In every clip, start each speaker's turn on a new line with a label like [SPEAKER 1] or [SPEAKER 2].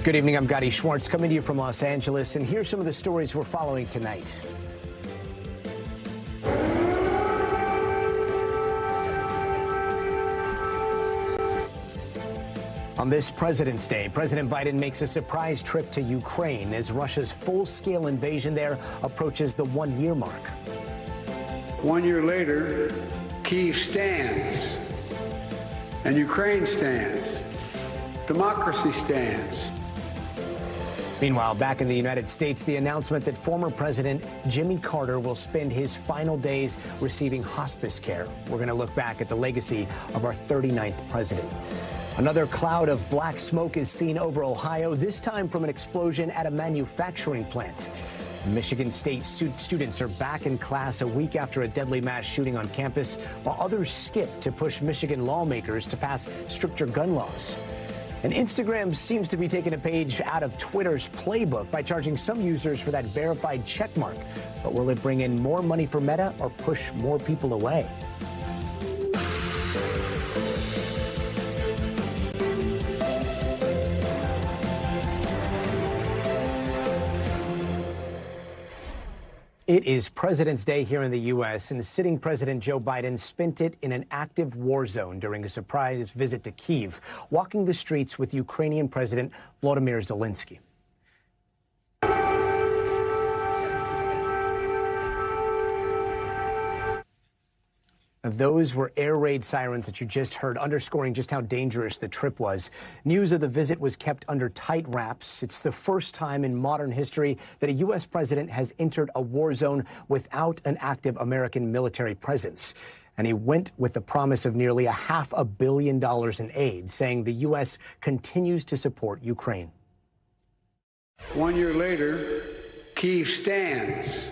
[SPEAKER 1] Good evening, I'm Gotti Schwartz coming to you from Los Angeles, and here's some of the stories we're following tonight. On this President's Day, President Biden makes a surprise trip to Ukraine as Russia's full-scale invasion there approaches the one-year mark.
[SPEAKER 2] 1 year later, Kyiv stands, and Ukraine stands. Democracy stands.
[SPEAKER 1] Meanwhile, back in the United States, the announcement that former President Jimmy Carter will spend his final days receiving hospice care. We're going to look back at the legacy of our 39th president. Another cloud of black smoke is seen over Ohio, this time from an explosion at a manufacturing plant. Michigan State students are back in class a week after a deadly mass shooting on campus, while others skip to push Michigan lawmakers to pass stricter gun laws. And Instagram seems to be taking a page out of Twitter's playbook by charging some users for that verified checkmark. But will it bring in more money for Meta or push more people away? It is President's Day here in the U.S., and sitting President Joe Biden spent it in an active war zone during a surprise visit to Kyiv, walking the streets with Ukrainian President Volodymyr Zelensky. Those were air raid sirens that you just heard, underscoring just how dangerous the trip was. News of the visit was kept under tight wraps. It's the first time in modern history that a U.S. president has entered a war zone without an active American military presence. And he went with the promise of nearly $500 million in aid, saying the U.S. continues to support Ukraine.
[SPEAKER 2] 1 year later, Kyiv stands,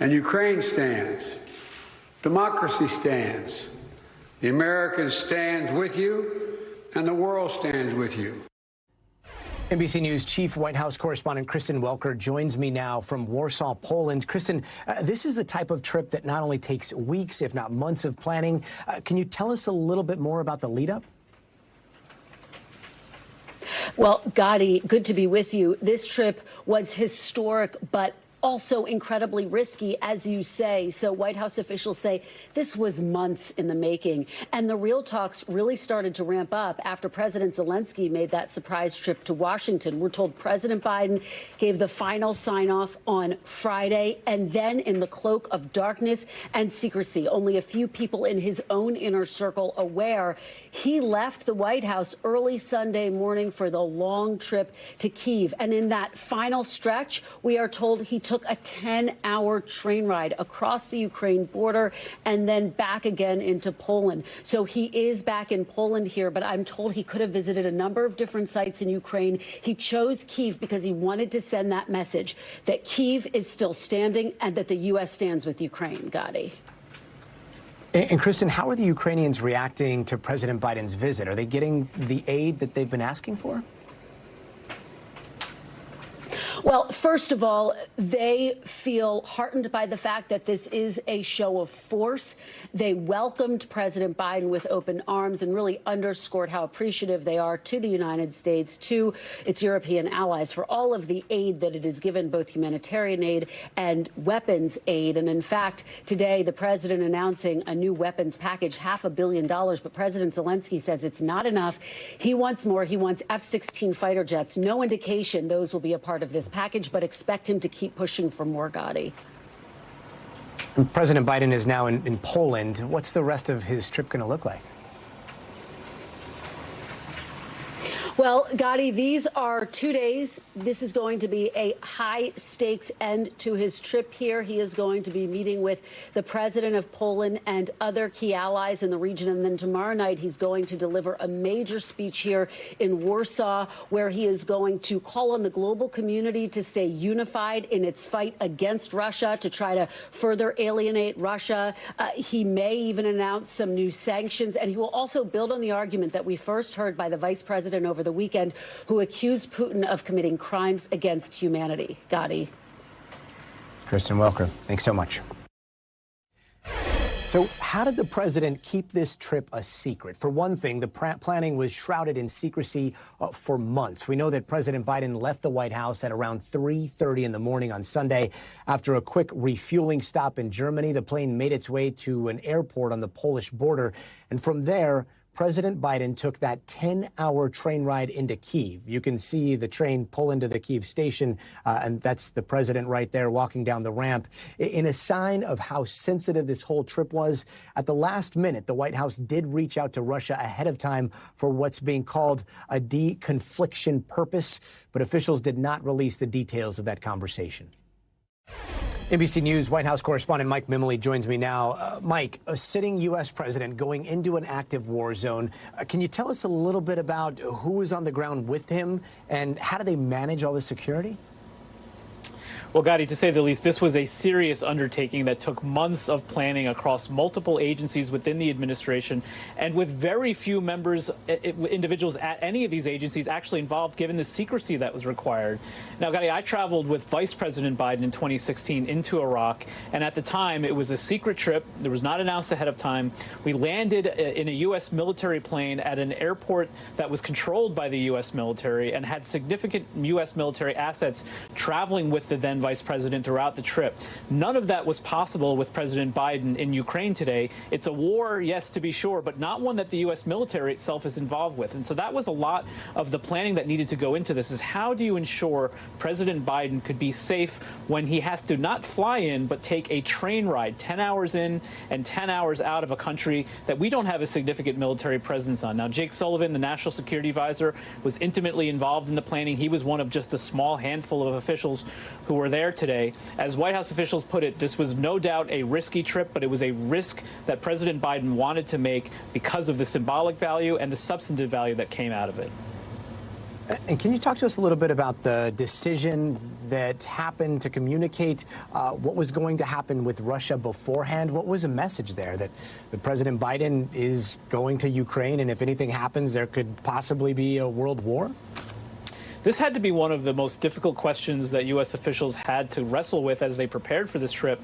[SPEAKER 2] and Ukraine stands. Democracy stands. The Americans stand with you, and the world stands with you.
[SPEAKER 1] NBC News Chief White House correspondent Kristen Welker joins me now from Warsaw, Poland. Kristen, this is the type of trip that not only takes weeks, if not months of planning. Can you tell us a little bit more about the lead-up?
[SPEAKER 3] Well, Gotti, good to be with you. This trip was historic, but also incredibly risky, as you say. So White House officials say this was months in the making. And the real talks really started to ramp up after President Zelensky made that surprise trip to Washington. We're told President Biden gave the final sign-off on Friday, and then in the cloak of darkness and secrecy, only a few people in his own inner circle aware, he left the White House early Sunday morning for the long trip to Kyiv. And in that final stretch, we are told he took a 10-hour train ride across the Ukraine border and then back again into Poland. So he is back in Poland here, but I'm told he could have visited a number of different sites in Ukraine. He chose Kyiv because he wanted to send that message that Kyiv is still standing and that the U.S. stands with Ukraine. Gotti.
[SPEAKER 1] And Kristen, how are the Ukrainians reacting to President Biden's visit? Are they getting the aid that they've been asking for?
[SPEAKER 3] Well, first of all, they feel heartened by the fact that this is a show of force. They welcomed President Biden with open arms and really underscored how appreciative they are to the United States, to its European allies, for all of the aid that it has given, both humanitarian aid and weapons aid. And in fact, today, the president announcing a new weapons package, $500 million. But President Zelensky says it's not enough. He wants more. He wants F-16 fighter jets. No indication those will be a part of this package, but expect him to keep pushing for more, Gotti.
[SPEAKER 1] President Biden is now in Poland. What's the rest of his trip going to look like?
[SPEAKER 3] Well, Gotti, these are 2 days. This is going to be a high-stakes end to his trip here. He is going to be meeting with the president of Poland and other key allies in the region. And then tomorrow night, he's going to deliver a major speech here in Warsaw, where he is going to call on the global community to stay unified in its fight against Russia, to try to further alienate Russia. He may even announce some new sanctions, and he will also build on the argument that we first heard by the vice president over the weekend, who accused Putin of committing crimes against humanity. Gotti.
[SPEAKER 1] Kristen Welker, thanks so much. So how did the president keep this trip a secret? For one thing, the planning was shrouded in secrecy for months. We know that President Biden left the White House at around 3:30 in the morning on Sunday. After a quick refueling stop in Germany, the plane made its way to an airport on the Polish border. And from there, President Biden took that 10-hour train ride into Kyiv. You can see the train pull into the Kyiv station, and that's the president right there walking down the ramp. In a sign of how sensitive this whole trip was, at the last minute, the White House did reach out to Russia ahead of time for what's being called a de-confliction purpose, but officials did not release the details of that conversation. NBC News White House correspondent Mike Mimley joins me now. Mike, a sitting U.S. president going into an active war zone. Can you tell us a little bit about who was on the ground with him and how do they manage all the security?
[SPEAKER 4] Well, Gotti, to say the least, this was a serious undertaking that took months of planning across multiple agencies within the administration, and with very few individuals at any of these agencies actually involved, given the secrecy that was required. Now, Gotti, I traveled with Vice President Biden in 2016 into Iraq, and at the time, it was a secret trip. It was not announced ahead of time. We landed in a U.S. military plane at an airport that was controlled by the U.S. military and had significant U.S. military assets traveling with the then Vice President throughout the trip. None of that was possible with President Biden in Ukraine today. It's a war, yes, to be sure, but not one that the U.S. military itself is involved with. And so that was a lot of the planning that needed to go into this, is how do you ensure President Biden could be safe when he has to not fly in, but take a train ride 10 hours in and 10 hours out of a country that we don't have a significant military presence on. Now, Jake Sullivan, the National Security Advisor, was intimately involved in the planning. He was one of just a small handful of officials who were there today. As White House officials put it, this was no doubt a risky trip, but it was a risk that President Biden wanted to make because of the symbolic value and the substantive value that came out of it.
[SPEAKER 1] And can you talk to us a little bit about the decision that happened to communicate what was going to happen with Russia beforehand? What was a message there that President Biden is going to Ukraine, and if anything happens, there could possibly be a world war?
[SPEAKER 4] This had to be one of the most difficult questions that U.S. officials had to wrestle with as they prepared for this trip.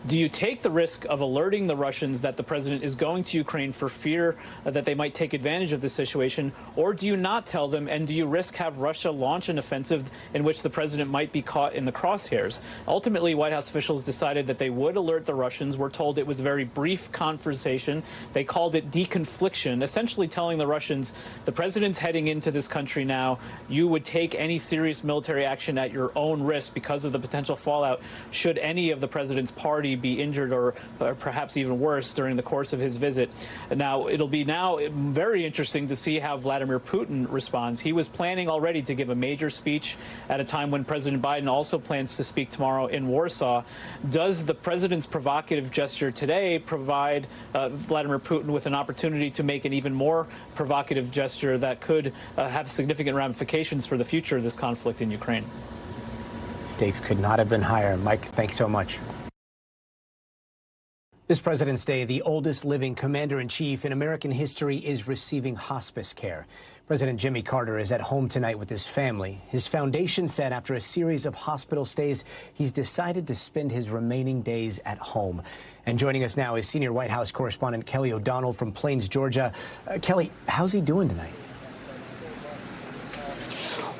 [SPEAKER 4] Do you take the risk of alerting the Russians that the president is going to Ukraine for fear that they might take advantage of the situation, or do you not tell them, and do you risk have Russia launch an offensive in which the president might be caught in the crosshairs? Ultimately, White House officials decided that they would alert the Russians. We're told it was a very brief conversation. They called it deconfliction, essentially telling the Russians, the president's heading into this country now. You would take any serious military action at your own risk because of the potential fallout should any of the president's party be injured or perhaps even worse during the course of his visit. Now, it'll be very interesting to see how Vladimir Putin responds. He was planning already to give a major speech at a time when President Biden also plans to speak tomorrow in Warsaw. Does the president's provocative gesture today provide Vladimir Putin with an opportunity to make an even more provocative gesture that could have significant ramifications for the future of this conflict in Ukraine?
[SPEAKER 1] Stakes could not have been higher. Mike, thanks so much. This President's Day, the oldest living commander-in-chief in American history is receiving hospice care. President Jimmy Carter is at home tonight with his family. His foundation said after a series of hospital stays, he's decided to spend his remaining days at home. And joining us now is senior White House correspondent Kelly O'Donnell from Plains, Georgia. Kelly, how's he doing tonight?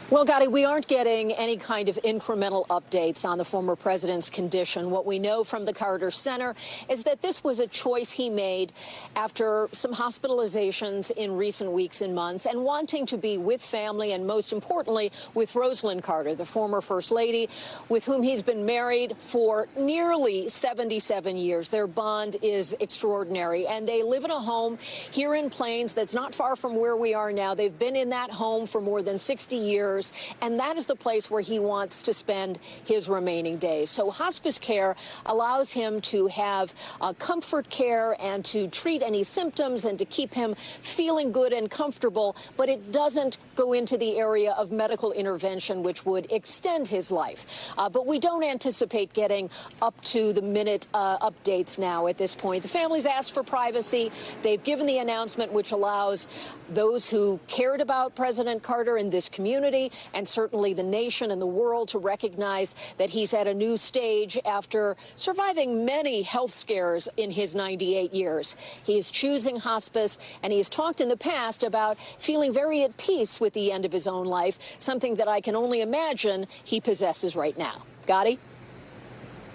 [SPEAKER 5] Well, Gotti, we aren't getting any kind of incremental updates on the former president's condition. What we know from the Carter Center is that this was a choice he made after some hospitalizations in recent weeks and months and wanting to be with family and, most importantly, with Rosalynn Carter, the former First Lady, with whom he's been married for nearly 77 years. Their bond is extraordinary, and they live in a home here in Plains that's not far from where we are now. They've been in that home for more than 60 years. And that is the place where he wants to spend his remaining days. So hospice care allows him to have comfort care and to treat any symptoms and to keep him feeling good and comfortable. But it doesn't go into the area of medical intervention, which would extend his life. But we don't anticipate getting up to the minute updates now at this point. The family's asked for privacy. They've given the announcement which allows those who cared about President Carter in this community community and certainly the nation and the world to recognize that he's at a new stage after surviving many health scares in his 98 years. He is choosing hospice, and he has talked in the past about feeling very at peace with the end of his own life, something that I can only imagine he possesses right now. Gotti?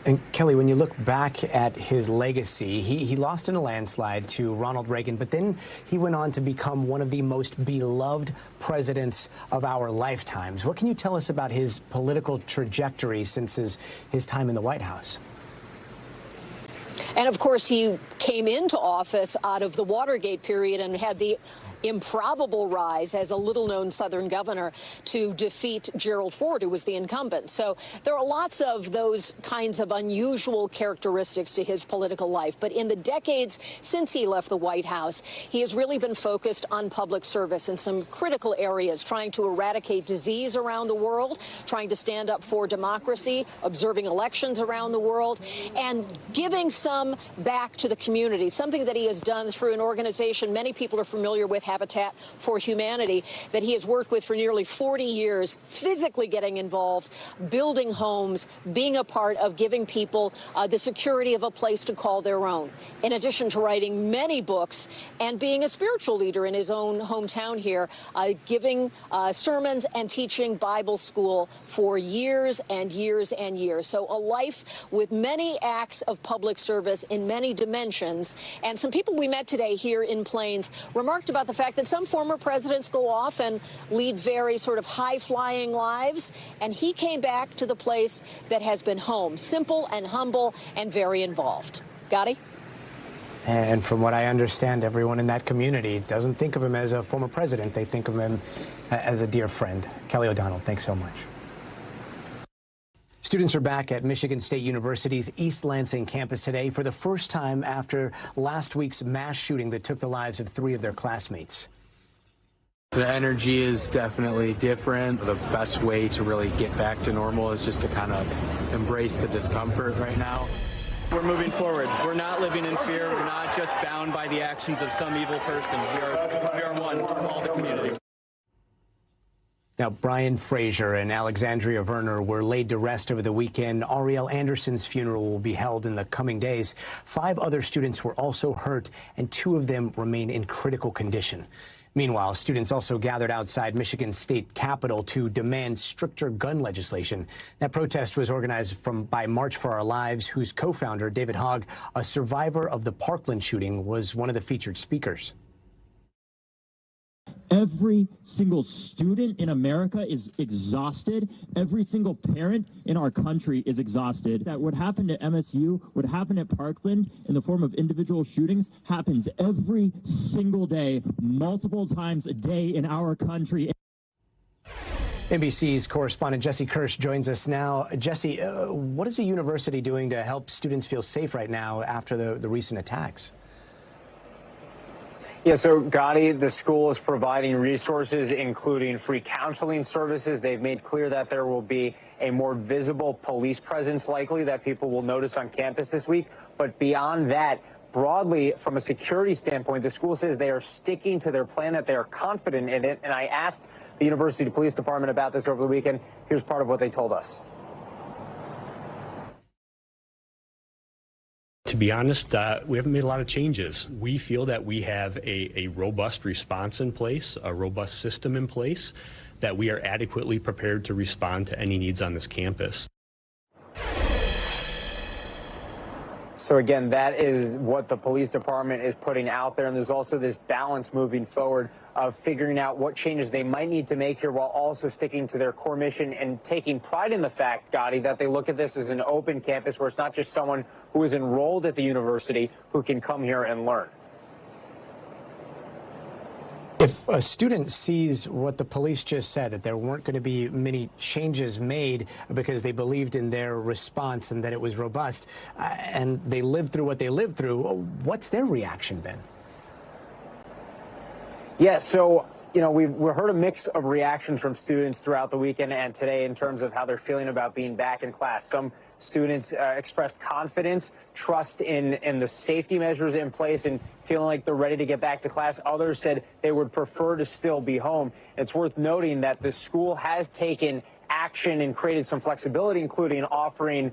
[SPEAKER 1] And Kelly, when you look back at his legacy, he lost in a landslide to Ronald Reagan, but then he went on to become one of the most beloved presidents of our lifetimes. What can you tell us about his political trajectory since his time in the White House?
[SPEAKER 5] And of course, he came into office out of the Watergate period and had the improbable rise as a little-known Southern governor to defeat Gerald Ford, who was the incumbent. So there are lots of those kinds of unusual characteristics to his political life. But in the decades since he left the White House, he has really been focused on public service in some critical areas, trying to eradicate disease around the world, trying to stand up for democracy, observing elections around the world, and giving some back to the community, something that he has done through an organization many people are familiar with, Habitat for Humanity, that he has worked with for nearly 40 years, physically getting involved, building homes, being a part of giving people the security of a place to call their own, in addition to writing many books and being a spiritual leader in his own hometown here, giving sermons and teaching Bible school for years and years and years. So a life with many acts of public service in many dimensions. And some people we met today here in Plains remarked about the fact that some former presidents go off and lead very sort of high-flying lives, and he came back to the place that has been home, simple and humble and very involved. Gotti?
[SPEAKER 1] And from what I understand, everyone in that community doesn't think of him as a former president. They think of him as a dear friend. Kelly O'Donnell, thanks so much. Students are back at Michigan State University's East Lansing campus today for the first time after last week's mass shooting that took the lives of 3 of their classmates.
[SPEAKER 6] The energy is definitely different. The best way to really get back to normal is just to kind of embrace the discomfort right now.
[SPEAKER 7] We're moving forward. We're not living in fear. We're not just bound by the actions of some evil person. We are one, all the community.
[SPEAKER 1] Now, Brian Fraser and Alexandria Verner were laid to rest over the weekend. Ariel Anderson's funeral will be held in the coming days. 5 other students were also hurt, and 2 of them remain in critical condition. Meanwhile, students also gathered outside Michigan State Capitol to demand stricter gun legislation. That protest was organized by March for Our Lives, whose co-founder, David Hogg, a survivor of the Parkland shooting, was one of the featured speakers.
[SPEAKER 8] Every single student in America is exhausted. Every single parent in our country is exhausted. That what happened at MSU, what happened at Parkland in the form of individual shootings happens every single day, multiple times a day in our country.
[SPEAKER 1] NBC's correspondent Jesse Kirsch joins us now. Jesse, what is the university doing to help students feel safe right now after the recent attacks?
[SPEAKER 9] Yeah, so Gotti, the school is providing resources, including free counseling services. They've made clear that there will be a more visible police presence likely that people will notice on campus this week. But beyond that, broadly, from a security standpoint, the school says they are sticking to their plan, that they are confident in it. And I asked the university police department about this over the weekend. Here's part of what they told us.
[SPEAKER 10] To be honest, we haven't made a lot of changes. We feel that we have a robust response in place, a robust system in place, that we are adequately prepared to respond to any needs on this campus.
[SPEAKER 9] So again, that is what the police department is putting out there. And there's also this balance moving forward of figuring out what changes they might need to make here while also sticking to their core mission and taking pride in the fact, Gotti, that they look at this as an open campus where it's not just someone who is enrolled at the university who can come here and learn.
[SPEAKER 1] If a student sees what the police just said, that there weren't going to be many changes made because they believed in their response and that it was robust, and they lived through what they lived through, what's their reaction been?
[SPEAKER 9] Yeah, so you know, we've heard a mix of reactions from students throughout the weekend and today in terms of how they're feeling about being back in class. Some students expressed confidence, trust in the safety measures in place, and feeling like they're ready to get back to class. Others said they would prefer to still be home. It's worth noting that the school has taken action and created some flexibility, including offering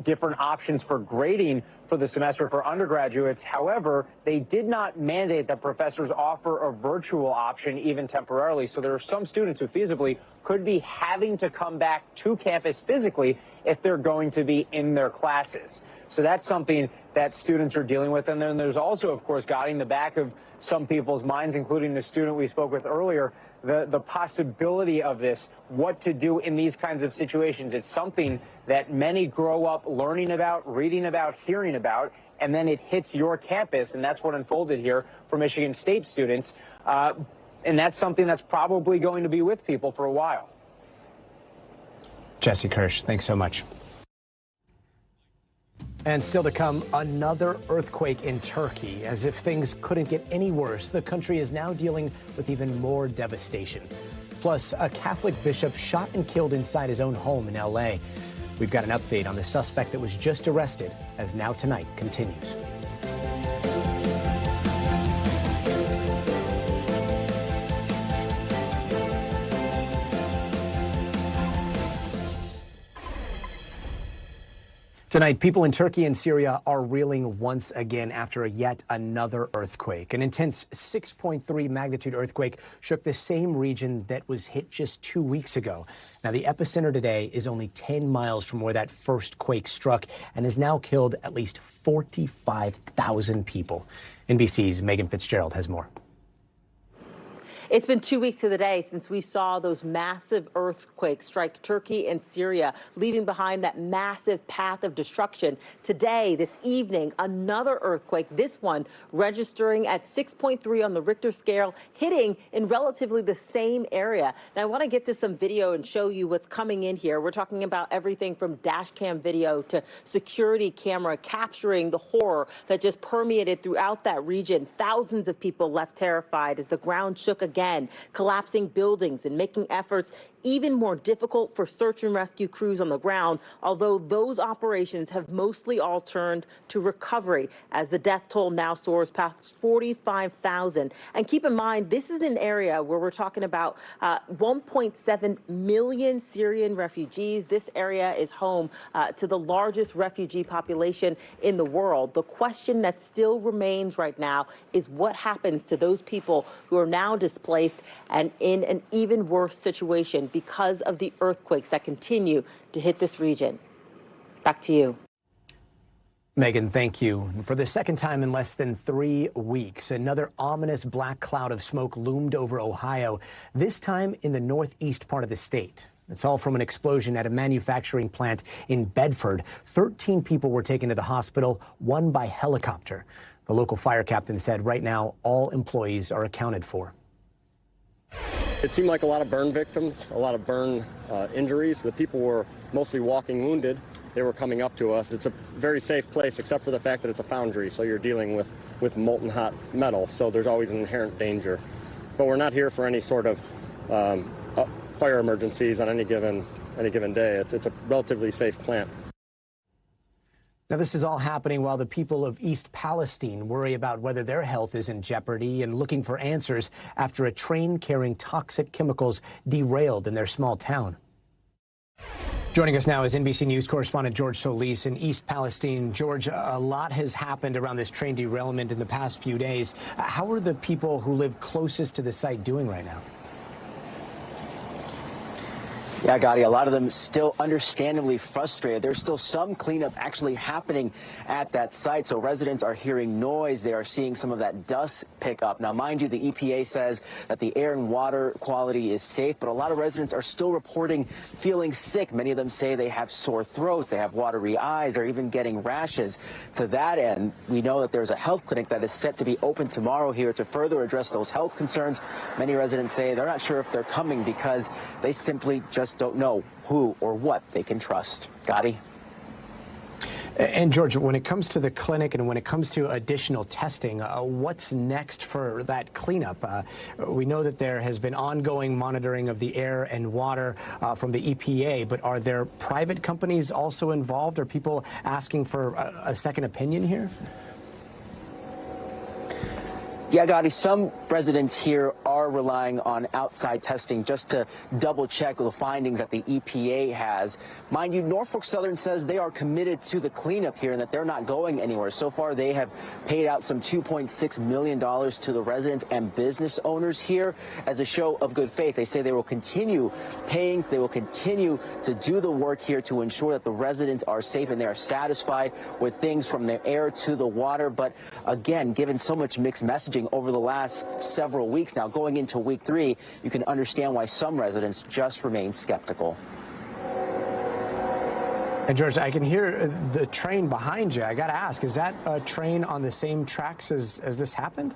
[SPEAKER 9] different options for grading for the semester for undergraduates. However, they did not mandate that professors offer a virtual option even temporarily. So there are some students who feasibly could be having to come back to campus physically if they're going to be in their classes. So that's something that students are dealing with. And then there's also, of course, got in the back of some people's minds, including the student we spoke with earlier, the possibility of this, what to do in these kinds of situations. It's something that many grow up learning about, reading about, hearing about, and then it hits your campus, and that's what unfolded here for Michigan State students. And that's something that's probably going to be with people for a while.
[SPEAKER 1] Jesse Kirsch, thanks so much. And still to come, another earthquake in Turkey. As if things couldn't get any worse, the country is now dealing with even more devastation. Plus, a Catholic bishop shot and killed inside his own home in L.A. We've got an update on the suspect that was just arrested as Now Tonight continues. Tonight, people in Turkey and Syria are reeling once again after yet another earthquake. An intense 6.3 magnitude earthquake shook the same region that was hit just 2 weeks ago. Now, the epicenter today is only 10 miles from where that first quake struck and has now killed at least 45,000 people. NBC's Megan Fitzgerald has more.
[SPEAKER 11] It's been 2 weeks to the day since we saw those massive earthquakes strike Turkey and Syria, leaving behind that massive path of destruction. Today, this evening, another earthquake, this one registering at 6.3 on the Richter scale, hitting in relatively the same area. Now, I want to get to some video and show you what's coming in here. We're talking about everything from dash cam video to security camera capturing the horror that just permeated throughout that region. Thousands of people left terrified as the ground shook again, collapsing buildings and making efforts even more difficult for search and rescue crews on the ground, although those operations have mostly all turned to recovery as the death toll now soars past 45,000. And keep in mind, this is an area where we're talking about 1.7 million Syrian refugees. This area is home to the largest refugee population in the world. The question that still remains right now is what happens to those people who are now displaced and in an even worse situation because of the earthquakes that continue to hit this region. Back to you.
[SPEAKER 1] Megan, thank you. For the second time in less than 3 weeks, another ominous black cloud of smoke loomed over Ohio, this time in the northeast part of the state. It's all from an explosion at a manufacturing plant in Bedford. 13 people were taken to the hospital, one by helicopter. The local fire captain said right now all employees are accounted for.
[SPEAKER 12] It seemed like a lot of burn victims, a lot of burn injuries. The people were mostly walking wounded. They were coming up to us. It's a very safe place except for the fact that it's a foundry, so you're dealing with molten hot metal, so there's always an inherent danger. But we're not here for any sort of fire emergencies on any given day. It's a relatively safe plant.
[SPEAKER 1] Now, this is all happening while the people of East Palestine worry about whether their health is in jeopardy and looking for answers after a train carrying toxic chemicals derailed in their small town. Joining us now is NBC News correspondent George Solis in East Palestine. George, a lot has happened around this train derailment in the past few days. How are the people who live closest to the site doing right now?
[SPEAKER 13] Yeah, Gotti, a lot of them still understandably frustrated. There's still some cleanup actually happening at that site. So residents are hearing noise. They are seeing some of that dust pick up. Now, mind you, the EPA says that the air and water quality is safe, but a lot of residents are still reporting feeling sick. Many of them say they have sore throats, they have watery eyes, they're even getting rashes. To that end, we know that there's a health clinic that is set to be open tomorrow here to further address those health concerns. Many residents say they're not sure if they're coming because they simply just don't know who or what they can trust. Gotti?
[SPEAKER 1] And George, when it comes to the clinic and when it comes to additional testing, what's next for that cleanup? We know that there has been ongoing monitoring of the air and water from the EPA, but are there private companies also involved? Are people asking for a second opinion here?
[SPEAKER 13] Yeah, Gotti, some residents here are relying on outside testing just to double check the findings that the EPA has. Mind you, Norfolk Southern says they are committed to the cleanup here and that they're not going anywhere. So far, they have paid out some $2.6 million to the residents and business owners here as a show of good faith. They say they will continue paying. They will continue to do the work here to ensure that the residents are safe and they are satisfied with things from the air to the water. But again, given so much mixed messaging over the last several weeks now, going into week 3, you can understand why some residents just remain skeptical.
[SPEAKER 1] And George, I can hear the train behind you. I got to ask, is that a train on the same tracks as this happened?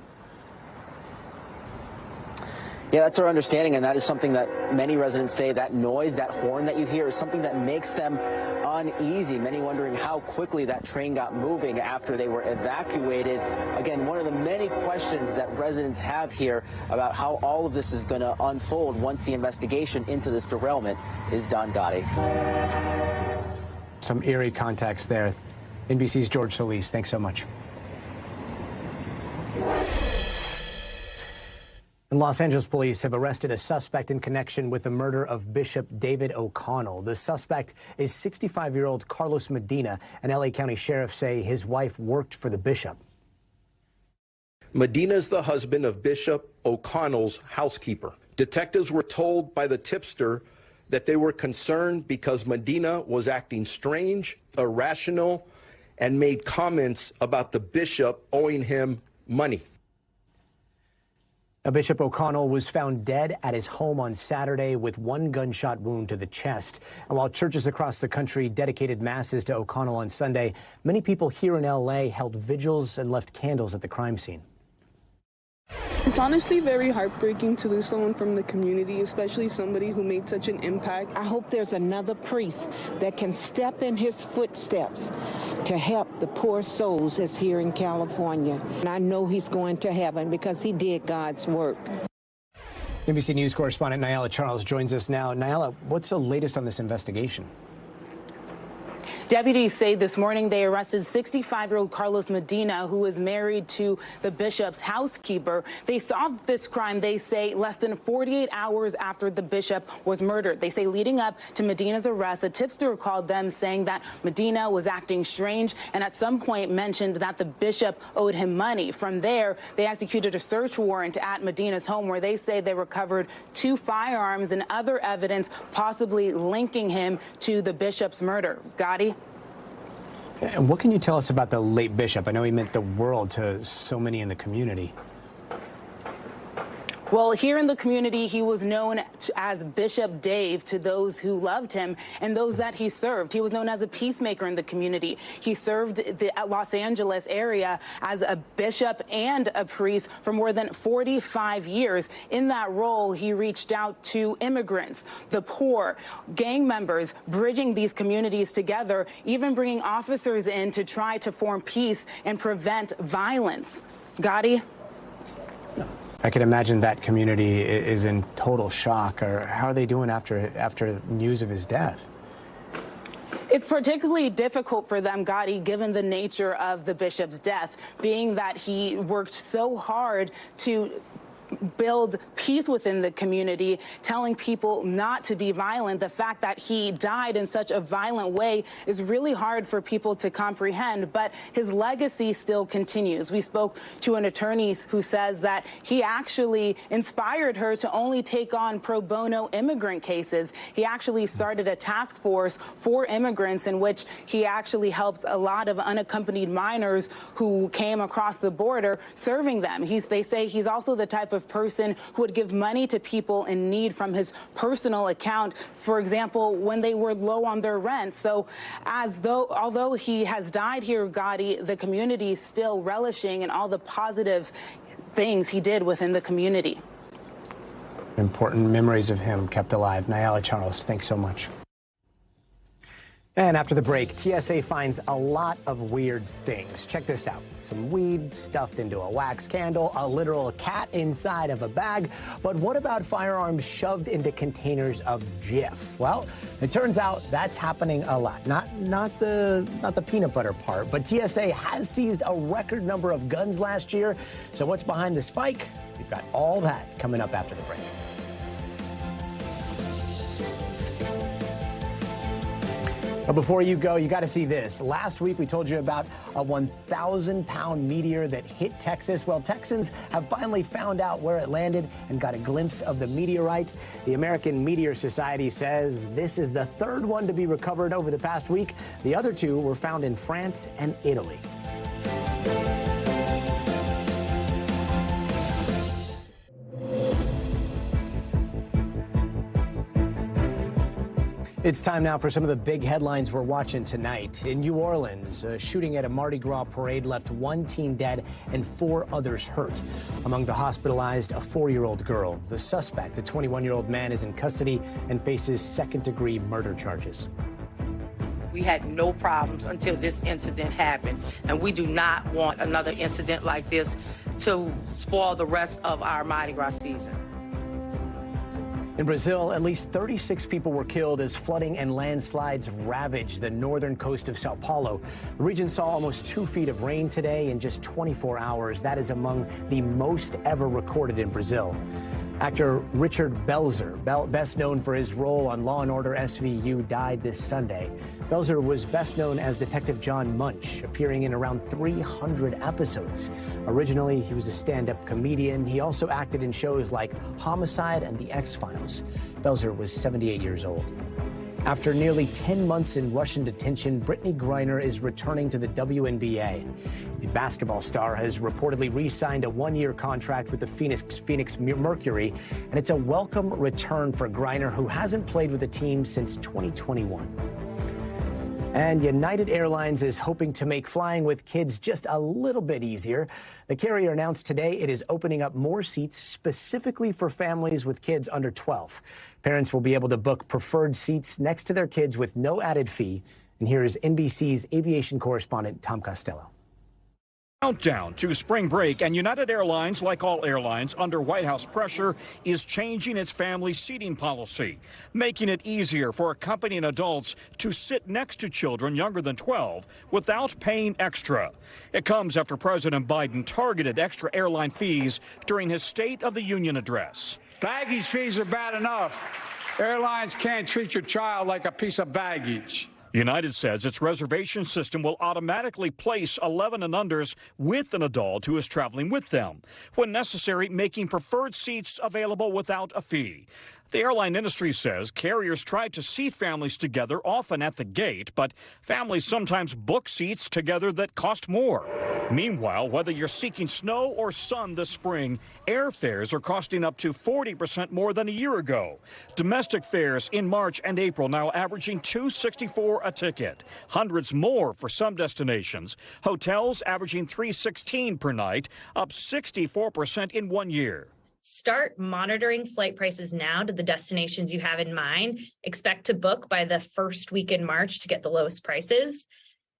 [SPEAKER 13] Yeah, that's our understanding, and that is something that many residents say that noise, that horn that you hear is something that makes them uneasy. Many wondering how quickly that train got moving after they were evacuated. Again, one of the many questions that residents have here about how all of this is going to unfold once the investigation into this derailment is done, Gotti.
[SPEAKER 1] Some eerie context there. NBC's George Solis, thanks so much. And Los Angeles police have arrested a suspect in connection with the murder of Bishop David O'Connell. The suspect is 65-year-old Carlos Medina, and LA County sheriffs say his wife worked for the bishop.
[SPEAKER 14] Medina is the husband of Bishop O'Connell's housekeeper. Detectives were told by the tipster that they were concerned because Medina was acting strange, irrational, and made comments about the bishop owing him money.
[SPEAKER 1] Now, Bishop O'Connell was found dead at his home on Saturday with one gunshot wound to the chest. And while churches across the country dedicated masses to O'Connell on Sunday, many people here in L.A. held vigils and left candles at the crime scene.
[SPEAKER 15] It's honestly very heartbreaking to lose someone from the community, especially somebody who made such an impact.
[SPEAKER 16] I hope there's another priest that can step in his footsteps to help the poor souls that's here in California. And I know he's going to heaven because he did God's work.
[SPEAKER 1] NBC News correspondent Nyala Charles joins us now. Nyala, what's the latest on this investigation?
[SPEAKER 17] Deputies say this morning they arrested 65-year-old Carlos Medina, who is married to the bishop's housekeeper. They solved this crime, they say, less than 48 hours after the bishop was murdered. They say leading up to Medina's arrest, a tipster called them saying that Medina was acting strange and at some point mentioned that the bishop owed him money. From there, they executed a search warrant at Medina's home where they say they recovered 2 firearms and other evidence possibly linking him to the bishop's murder. Gotti?
[SPEAKER 1] And what can you tell us about the late bishop? I know he meant the world to so many in the community.
[SPEAKER 17] Well, here in the community, he was known as Bishop Dave to those who loved him and those that he served. He was known as a peacemaker in the community. He served the Los Angeles area as a bishop and a priest for more than 45 years. In that role, he reached out to immigrants, the poor, gang members, bridging these communities together, even bringing officers in to try to form peace and prevent violence. Gotti?
[SPEAKER 1] I can imagine that community is in total shock. Or how are they doing after news of his death?
[SPEAKER 17] It's particularly difficult for them, Gotti, given the nature of the bishop's death, being that he worked so hard to build peace within the community, telling people not to be violent. The fact that he died in such a violent way is really hard for people to comprehend, but his legacy still continues. We spoke to an attorney who says that he actually inspired her to only take on pro bono immigrant cases. He actually started a task force for immigrants in which he actually helped a lot of unaccompanied minors who came across the border, serving them. They say he's also the type of person who would give money to people in need from his personal account, for example, when they were low on their rent. So although he has died here, Gotti, the community is still relishing in all the positive things he did within the community.
[SPEAKER 1] Important memories of him kept alive. Nyala Charles, thanks so much. And after the break, TSA finds a lot of weird things. Check this out. Some weed stuffed into a wax candle, a literal cat inside of a bag. But what about firearms shoved into containers of Jif? Well, it turns out that's happening a lot. Not the peanut butter part, but TSA has seized a record number of guns last year. So what's behind the spike? We've got all that coming up after the break. But before you go, you got to see this. Last week, we told you about a 1,000-pound meteor that hit Texas. Well, Texans have finally found out where it landed and got a glimpse of the meteorite. The American Meteor Society says this is the third one to be recovered over the past week. The other two were found in France and Italy. It's time now for some of the big headlines we're watching tonight. In New Orleans, a shooting at a Mardi Gras parade left one teen dead and 4 others hurt. Among the hospitalized, a 4-year-old girl. The suspect, a 21-year-old man, is in custody and faces second-degree murder charges.
[SPEAKER 18] We had no problems until this incident happened, and we do not want another incident like this to spoil the rest of our Mardi Gras season.
[SPEAKER 1] In Brazil, at least 36 people were killed as flooding and landslides ravaged the northern coast of Sao Paulo. The region saw almost 2 feet of rain today in just 24 hours. That is among the most ever recorded in Brazil. Actor Richard Belzer, best known for his role on Law & Order SVU, died this Sunday. Belzer was best known as Detective John Munch, appearing in around 300 episodes. Originally, he was a stand-up comedian. He also acted in shows like Homicide and The X-Files. Belzer was 78 years old. After nearly 10 months in Russian detention, Brittany Griner is returning to the WNBA. The basketball star has reportedly re-signed a 1-year contract with the Phoenix Mercury, and it's a welcome return for Griner, who hasn't played with the team since 2021. And United Airlines is hoping to make flying with kids just a little bit easier. The carrier announced today it is opening up more seats specifically for families with kids under 12. Parents will be able to book preferred seats next to their kids with no added fee. And here is NBC's aviation correspondent, Tom Costello.
[SPEAKER 19] Countdown to spring break, and United Airlines, like all airlines under White House pressure, is changing its family seating policy, making it easier for accompanying adults to sit next to children younger than 12 without paying extra. It comes after President Biden targeted extra airline fees during his State of the Union address.
[SPEAKER 2] Baggage fees are bad enough. Airlines can't treat your child like a piece of baggage.
[SPEAKER 19] United says its reservation system will automatically place 11 and unders with an adult who is traveling with them, when necessary, making preferred seats available without a fee. The airline industry says carriers try to seat families together, often at the gate, but families sometimes book seats together that cost more. Meanwhile, whether you're seeking snow or sun this spring, airfares are costing up to 40% more than a year ago. Domestic fares in March and April now averaging $264 a ticket, hundreds more for some destinations. Hotels averaging $316 per night, up 64% in 1 year.
[SPEAKER 20] Start monitoring flight prices now to the destinations you have in mind. Expect to book by the first week in March to get the lowest prices.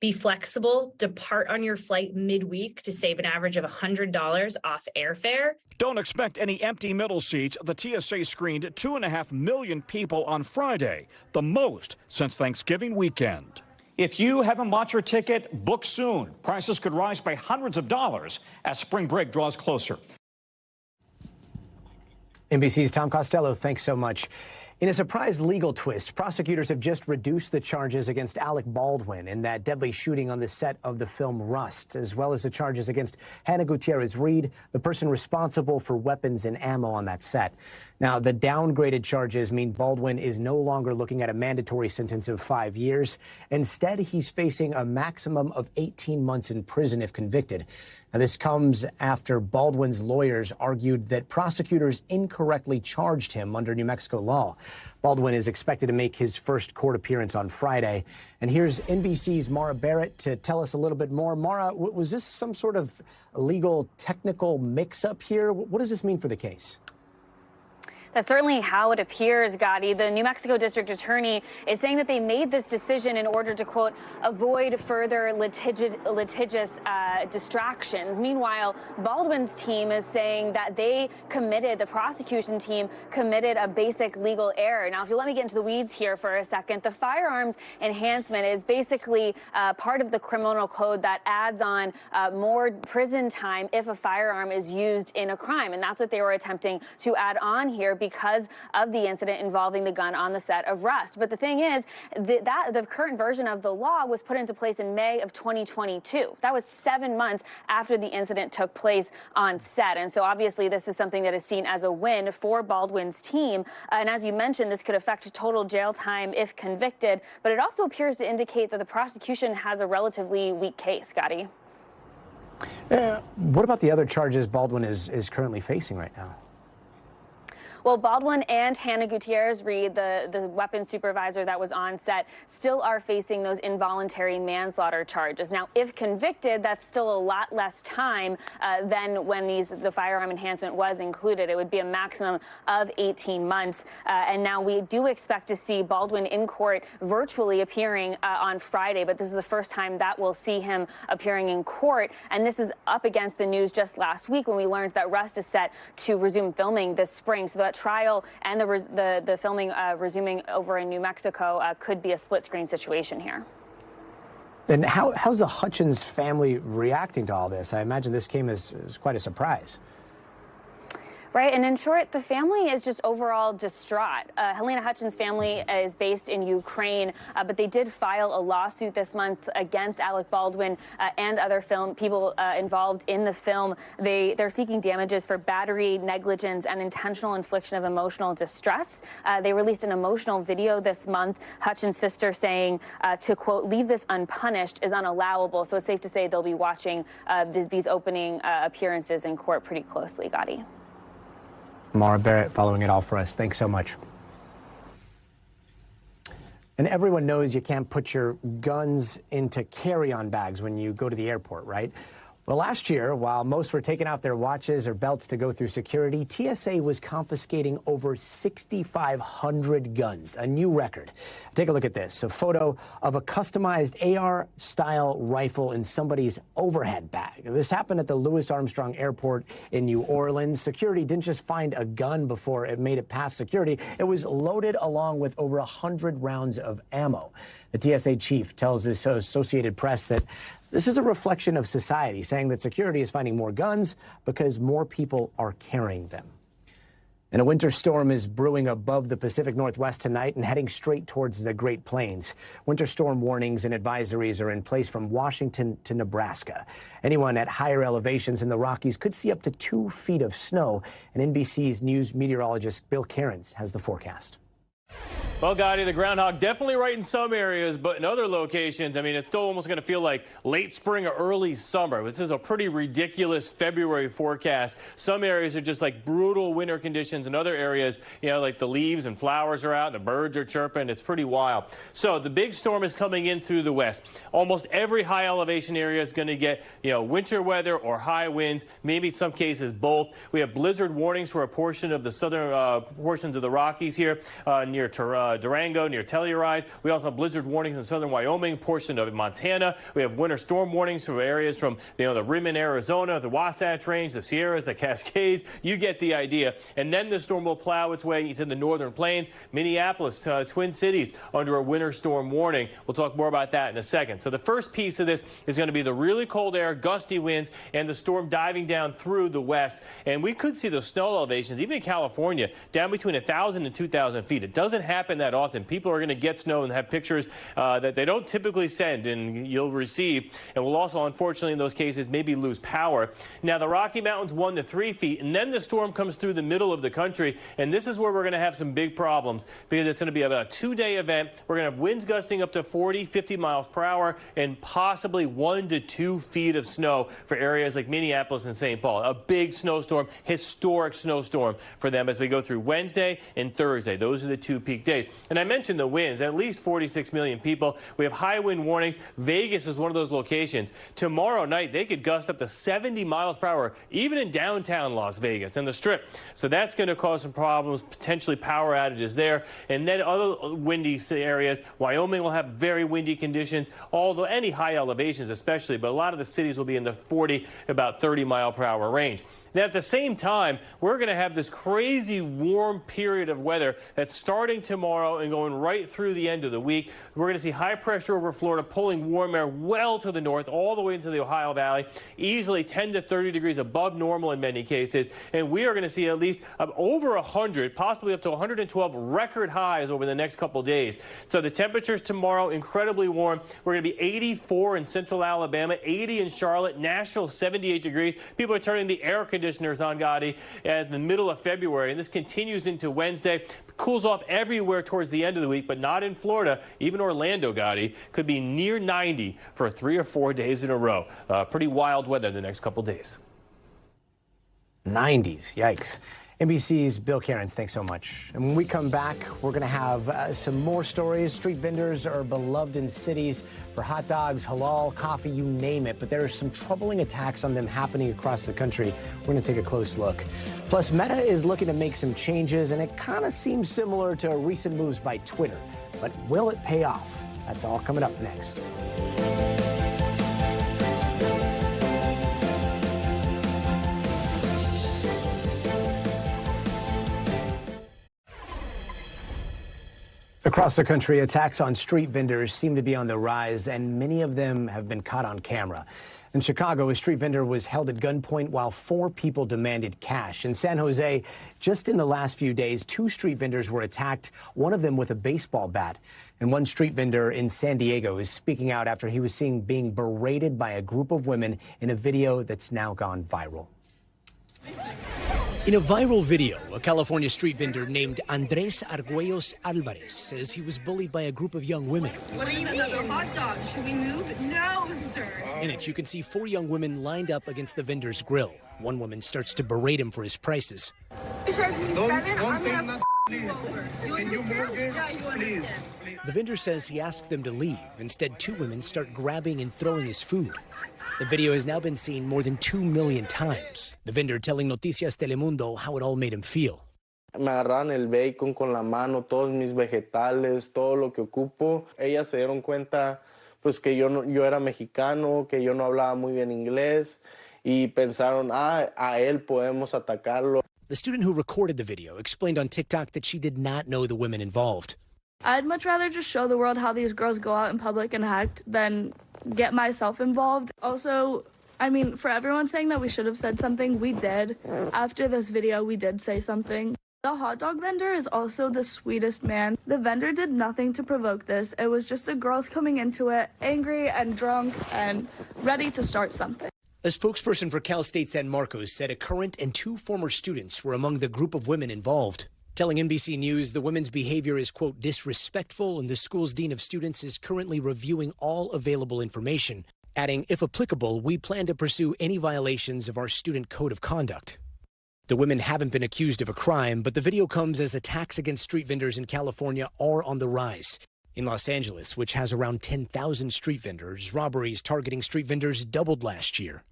[SPEAKER 20] Be flexible. Depart on your flight midweek to save an average of $100 off airfare.
[SPEAKER 19] Don't expect any empty middle seats. The TSA screened 2.5 million people on Friday, the most since Thanksgiving weekend. If you haven't bought your ticket, book soon. Prices could rise by hundreds of dollars as spring break draws closer.
[SPEAKER 1] NBC's Tom Costello, thanks so much. In a surprise legal twist, prosecutors have just reduced the charges against Alec Baldwin in that deadly shooting on the set of the film Rust, as well as the charges against Hannah Gutierrez-Reed, the person responsible for weapons and ammo on that set. Now, the downgraded charges mean Baldwin is no longer looking at a mandatory sentence of 5 years. Instead, he's facing a maximum of 18 months in prison if convicted. Now, this comes after Baldwin's lawyers argued that prosecutors incorrectly charged him under New Mexico law. Baldwin is expected to make his first court appearance on Friday. And here's NBC's Mara Barrett to tell us a little bit more. Mara, was this some sort of legal technical mix-up here? What does this mean for the case?
[SPEAKER 21] That's certainly how it appears, Gotti. The New Mexico District Attorney is saying that they made this decision in order to, quote, avoid further litigious distractions. Meanwhile, Baldwin's team is saying that the prosecution team committed a basic legal error. Now, if you let me get into the weeds here for a second, the firearms enhancement is basically part of the criminal code that adds on more prison time if a firearm is used in a crime. And that's what they were attempting to add on here because of the incident involving the gun on the set of Rust. But the thing is, the current version of the law was put into place in May of 2022. That was 7 months after the incident took place on set. And so obviously this is something that is seen as a win for Baldwin's team. And as you mentioned, this could affect total jail time if convicted. But it also appears to indicate that the prosecution has a relatively weak case, Gotti.
[SPEAKER 1] What about the other charges Baldwin is currently facing right now?
[SPEAKER 21] Well, Baldwin and Hannah Gutierrez-Reed, the weapons supervisor that was on set, still are facing those involuntary manslaughter charges. Now, if convicted, that's still a lot less time than when the firearm enhancement was included. It would be a maximum of 18 months. And now we do expect to see Baldwin in court virtually appearing on Friday, but this is the first time that we'll see him appearing in court. And this is up against the news just last week when we learned that Rust is set to resume filming this spring. So that trial and the filming resuming over in New Mexico could be a split-screen situation here.
[SPEAKER 1] And how's the Hutchins family reacting to all this? I imagine this came as quite a surprise.
[SPEAKER 21] Right, and in short, the family is just overall distraught. Helena Hutchins' family is based in Ukraine, but they did file a lawsuit this month against Alec Baldwin and other people involved in the film. They're seeking damages for battery, negligence, and intentional infliction of emotional distress. They released an emotional video this month. Hutchins' sister saying to, quote, leave this unpunished is unallowable. So it's safe to say they'll be watching these opening appearances in court pretty closely, Gotti.
[SPEAKER 1] Mara Barrett following it all for us. Thanks so much. And everyone knows you can't put your guns into carry-on bags when you go to the airport, right? Well, last year, while most were taking off their watches or belts to go through security, TSA was confiscating over 6,500 guns, a new record. Take a look at this, a photo of a customized AR-style rifle in somebody's overhead bag. This happened at the Louis Armstrong Airport in New Orleans. Security didn't just find a gun before it made it past security. It was loaded along with over 100 rounds of ammo. The TSA chief tells this Associated Press that this is a reflection of society, saying that security is finding more guns because more people are carrying them. And a winter storm is brewing above the Pacific Northwest tonight and heading straight towards the Great Plains. Winter storm warnings and advisories are in place from Washington to Nebraska. Anyone at higher elevations in the Rockies could see up to 2 feet of snow. And NBC's news meteorologist Bill Cairns has the forecast.
[SPEAKER 22] Well, Gotti, the groundhog definitely right in some areas, but in other locations, I mean, it's still almost going to feel like late spring or early summer. This is a pretty ridiculous February forecast. Some areas are just like brutal winter conditions. In other areas, you know, like the leaves and flowers are out, and the birds are chirping. It's pretty wild. So the big storm is coming in through the west. Almost every high elevation area is going to get, you know, winter weather or high winds, maybe in some cases both. We have blizzard warnings for a portion of the southern portions of the Rockies here near Durango, near Telluride. We also have blizzard warnings in southern Wyoming, portion of Montana. We have winter storm warnings for areas from, you know, the rim in Arizona, the Wasatch Range, the Sierras, the Cascades. You get the idea. And then the storm will plow its way into the northern plains. Minneapolis, Twin Cities under a winter storm warning. We'll talk more about that in a second. So the first piece of this is going to be the really cold air, gusty winds, and the storm diving down through the west. And we could see the snow elevations, even in California, down between 1,000 and 2,000 feet. It doesn't happen that often. People are going to get snow and have pictures that they don't typically send and you'll receive. And we'll also, unfortunately, in those cases, maybe lose power. Now, the Rocky Mountains 1 to 3 feet, and then the storm comes through the middle of the country. And this is where we're going to have some big problems because it's going to be about a 2-day event. We're going to have winds gusting up to 40, 50 miles per hour and possibly 1 to 2 feet of snow for areas like Minneapolis and St. Paul. A big snowstorm, historic snowstorm for them as we go through Wednesday and Thursday. Those are the 2 peak days. days. And I mentioned the winds, at least 46 million people. We have high wind warnings. Vegas is one of those locations. Tomorrow night, they could gust up to 70 miles per hour, even in downtown Las Vegas and the Strip. So that's going to cause some problems, potentially power outages there. And then other windy areas, Wyoming will have very windy conditions, although any high elevations especially, but a lot of the cities will be in the 40, about 30 mile per hour range. Now, at the same time, we're going to have this crazy warm period of weather that's starting tomorrow and going right through the end of the week. We're going to see high pressure over Florida pulling warm air well to the north, all the way into the Ohio Valley, easily 10 to 30 degrees above normal in many cases. And we are going to see at least over 100, possibly up to 112 record highs over the next couple days. So the temperatures tomorrow, incredibly warm. We're going to be 84 in central Alabama, 80 in Charlotte, Nashville, 78 degrees. People are turning the air conditioners on, Gotti, in the middle of February, and this continues into Wednesday. Cools off everywhere towards the end of the week, but not in Florida. Even Orlando, Gotti, could be near 90 for 3 or 4 days in a row. Pretty wild weather the next couple days.
[SPEAKER 1] 90s, yikes. NBC's Bill Cairns, thanks so much. And when we come back, we're going to have some more stories. Street vendors are beloved in cities for hot dogs, halal, coffee, you name it. But there are some troubling attacks on them happening across the country. We're going to take a close look. Plus, Meta is looking to make some changes, and it kind of seems similar to recent moves by Twitter. But will it pay off? That's all coming up next. Across the country, attacks on street vendors seem to be on the rise, and many of them have been caught on camera. In Chicago, a street vendor was held at gunpoint while 4 people demanded cash. In San Jose, just in the last few days, 2 street vendors were attacked, one of them with a baseball bat. And one street vendor in San Diego is speaking out after he was seen being berated by a group of women in a video that's now gone viral.
[SPEAKER 3] In a viral video, a California street vendor named Andres Arguellos Alvarez says he was bullied by a group of young women.
[SPEAKER 4] What do you mean? Another hot dog? Should we move? No, sir.
[SPEAKER 3] In it, you can see 4 young women lined up against the vendor's grill. One woman starts to berate him for his prices.
[SPEAKER 4] You charge me 7, I'm gonna you over. You understand? Yeah, you understand.
[SPEAKER 3] The vendor says he asked them to leave. Instead, 2 women start grabbing and throwing his food. The video has now been seen more than 2 million times. The vendor telling Noticias Telemundo how it all made him feel.
[SPEAKER 23] Me agarraron el bacon con la mano, todos mis vegetales, todo lo que ocupo. Ellas se dieron cuenta pues que yo era mexicano, que yo no hablaba muy bien inglés y pensaron, a él podemos atacarlo.
[SPEAKER 3] The student who recorded the video explained on TikTok that she did not know the women involved.
[SPEAKER 24] I'd much rather just show the world how these girls go out in public and act than get myself involved. Also, I mean, for everyone saying that we should have said something, we did. After this video, we did say something. The hot dog vendor is also the sweetest man. The vendor did nothing to provoke this. It was just the girls coming into it, angry and drunk and ready to start something.
[SPEAKER 3] A spokesperson for Cal State San Marcos said a current and 2 former students were among the group of women involved. Telling NBC News the women's behavior is, quote, disrespectful, and the school's dean of students is currently reviewing all available information, adding, if applicable, we plan to pursue any violations of our student code of conduct. The women haven't been accused of a crime, but the video comes as attacks against street vendors in California are on the rise. In Los Angeles, which has around 10,000 street vendors, robberies targeting street vendors doubled last year.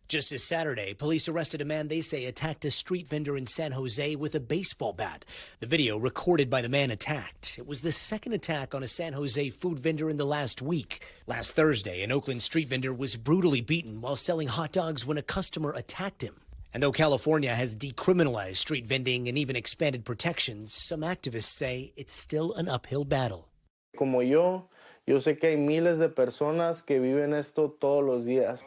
[SPEAKER 3] Just this Saturday, police arrested a man they say attacked a street vendor in San Jose with a baseball bat. The video recorded by the man attacked. It was the second attack on a San Jose food vendor in the last week. Last Thursday, an Oakland street vendor was brutally beaten while selling hot dogs when a customer attacked him. And though California has decriminalized street vending and even expanded protections, some activists say it's still an uphill battle.
[SPEAKER 23] Como yo sé que hay miles de personas que viven esto todos los días.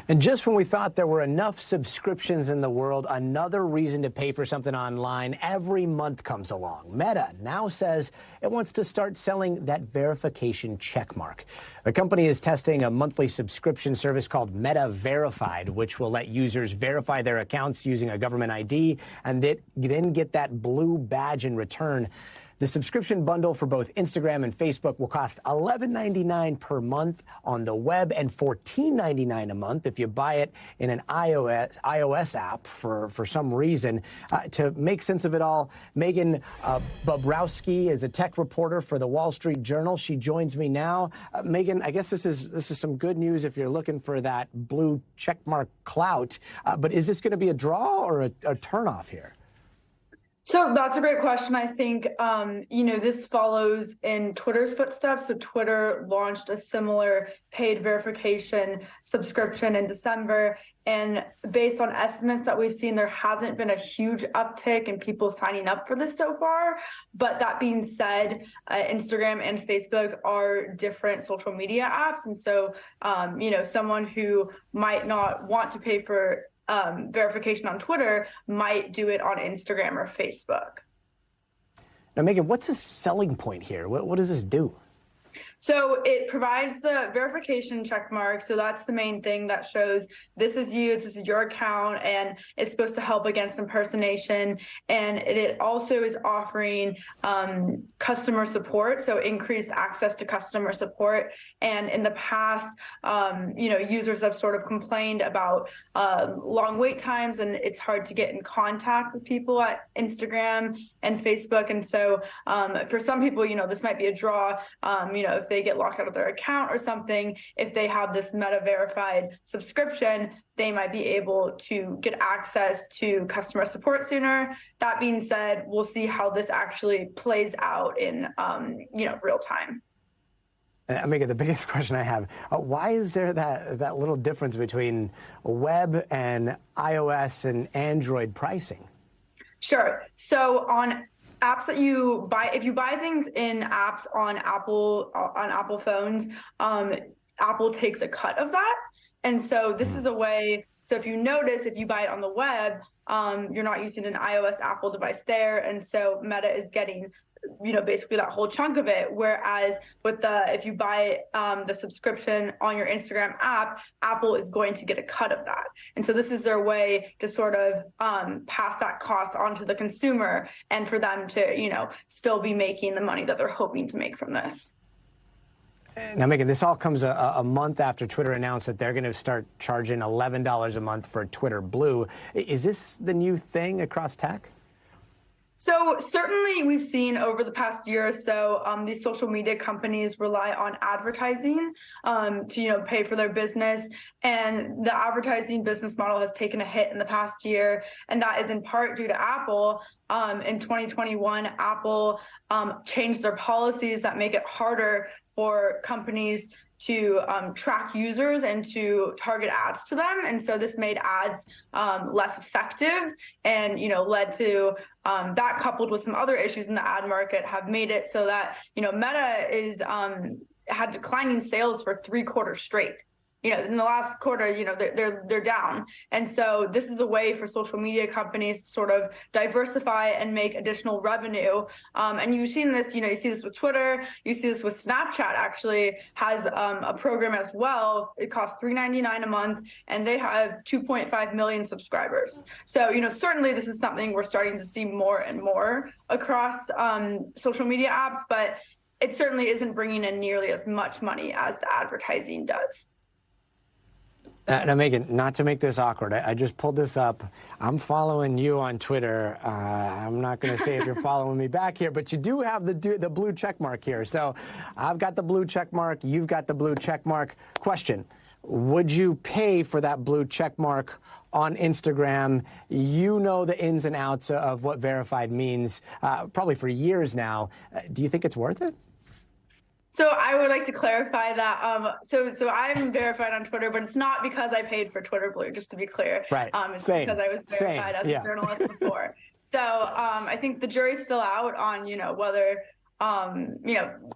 [SPEAKER 1] And just when we thought there were enough subscriptions in the world, another reason to pay for something online every month comes along. Meta now says it wants to start selling that verification checkmark. The company is testing a monthly subscription service called Meta Verified, which will let users verify their accounts using a government ID and then get that blue badge in return. The subscription bundle for both Instagram and Facebook will cost $11.99 per month on the web and $14.99 a month if you buy it in an iOS app for some reason. To make sense of it all, Megan Bobrowski is a tech reporter for the Wall Street Journal. She joins me now. Megan, I guess this is some good news if you're looking for that blue checkmark clout. But is this going to be a draw or a turnoff here?
[SPEAKER 5] So that's a great question. I think, this follows in Twitter's footsteps. So Twitter launched a similar paid verification subscription in December. And based on estimates that we've seen, there hasn't been a huge uptick in people signing up for this so far. But that being said, Instagram and Facebook are different social media apps. And so, someone who might not want to pay for verification on Twitter might do it on Instagram or Facebook.
[SPEAKER 1] Now, Megan, what's the selling point here? What does this do?
[SPEAKER 5] So it provides the verification check mark. So that's the main thing that shows this is you, this is your account, and it's supposed to help against impersonation. And it also is offering customer support, so increased access to customer support. And in the past, users have sort of complained about long wait times, and it's hard to get in contact with people at Instagram and Facebook. And so for some people, this might be a draw, if they get locked out of their account or something, if they have this Meta verified subscription, they might be able to get access to customer support sooner. That being said, we'll see how this actually plays out in, real time.
[SPEAKER 1] Megan, the biggest question I have, why is there that little difference between web and iOS and Android pricing?
[SPEAKER 5] Sure. So on apps that you buy, if you buy things in apps on Apple phones, Apple takes a cut of that. And so this is a way, so if you notice, if you buy it on the web, you're not using an iOS Apple device there. And so Meta is getting, basically that whole chunk of it. Whereas with if you buy the subscription on your Instagram app, Apple is going to get a cut of that. And so this is their way to sort of pass that cost on to the consumer and for them to, still be making the money that they're hoping to make from this.
[SPEAKER 1] Now, Megan, this all comes a month after Twitter announced that they're going to start charging $11 a month for Twitter Blue. Is this the new thing across tech?
[SPEAKER 5] So certainly we've seen over the past year or so, these social media companies rely on advertising to, pay for their business. And the advertising business model has taken a hit in the past year. And that is in part due to Apple. In 2021, Apple changed their policies that make it harder for companies to track users and to target ads to them. And so this made ads less effective and, led to that, coupled with some other issues in the ad market, have made it so that, Meta had declining sales for 3 quarters straight. In the last quarter, they're down. And so this is a way for social media companies to sort of diversify and make additional revenue. And you've seen this, you see this with Twitter, you see this with Snapchat actually has a program as well. It costs $3.99 a month and they have 2.5 million subscribers. So, certainly this is something we're starting to see more and more across social media apps, but it certainly isn't bringing in nearly as much money as the advertising does.
[SPEAKER 1] Now, Megan, not to make this awkward, I just pulled this up. I'm following you on Twitter. I'm not going to say if you're following me back here, but you do have the blue check mark here. So I've got the blue check mark. You've got the blue check mark. Question, would you pay for that blue check mark on Instagram? You know the ins and outs of what verified means probably for years now. Do you think it's worth it?
[SPEAKER 5] So I would like to clarify that. So I'm verified on Twitter, but it's not because I paid for Twitter Blue, just to be clear.
[SPEAKER 1] Right.
[SPEAKER 5] It's because I was verified as a journalist before. So I think the jury's still out on, whether,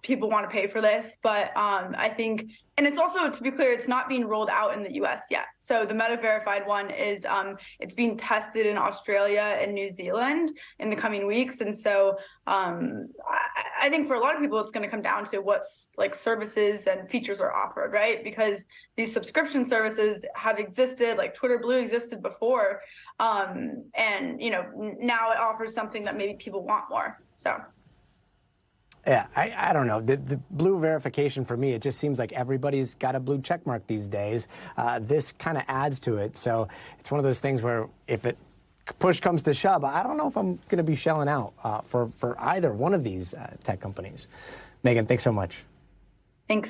[SPEAKER 5] people want to pay for this. But I think, and it's also, to be clear, it's not being rolled out in the U.S. yet. So the Meta verified one is, it's being tested in Australia and New Zealand in the coming weeks. And so I think for a lot of people, it's going to come down to what's services and features are offered, right? Because these subscription services have existed, like Twitter Blue existed before. And, now it offers something that maybe people want more. So.
[SPEAKER 1] Yeah, I don't know. The blue verification for me, it just seems like everybody's got a blue check mark these days. This kind of adds to it. So it's one of those things where if push comes to shove, I don't know if I'm going to be shelling out for either one of these tech companies. Megan, thanks so much.
[SPEAKER 5] Thanks.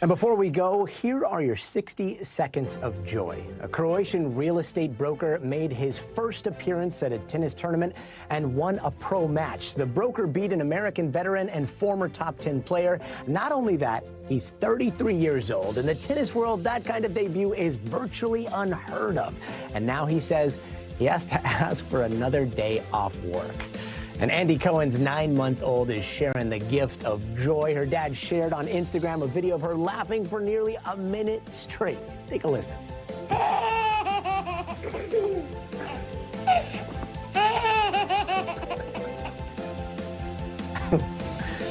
[SPEAKER 1] And before we go, here are your 60 seconds of joy. A Croatian real estate broker made his first appearance at a tennis tournament and won a pro match. The broker beat an American veteran and former top 10 player. Not only that, he's 33 years old. In the tennis world, that kind of debut is virtually unheard of. And now he says he has to ask for another day off work. And Andy Cohen's 9-month-old is sharing the gift of joy. Her dad shared on Instagram a video of her laughing for nearly a minute straight. Take a listen.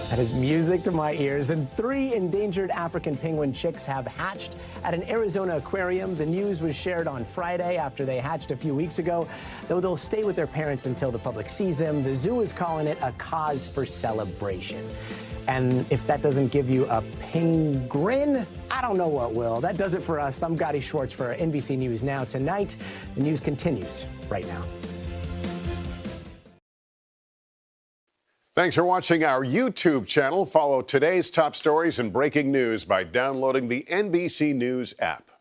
[SPEAKER 1] That is music to my ears. And 3 endangered African penguin chicks have hatched at an Arizona aquarium. The news was shared on Friday after they hatched a few weeks ago. Though they'll stay with their parents until the public sees them, the zoo is calling it a cause for celebration. And if that doesn't give you a penguin, I don't know what will. That does it for us. I'm Gotti Schwartz for NBC News Now. Tonight, the news continues right now.
[SPEAKER 6] Thanks for watching our YouTube channel. Follow today's top stories and breaking news by downloading the NBC News app.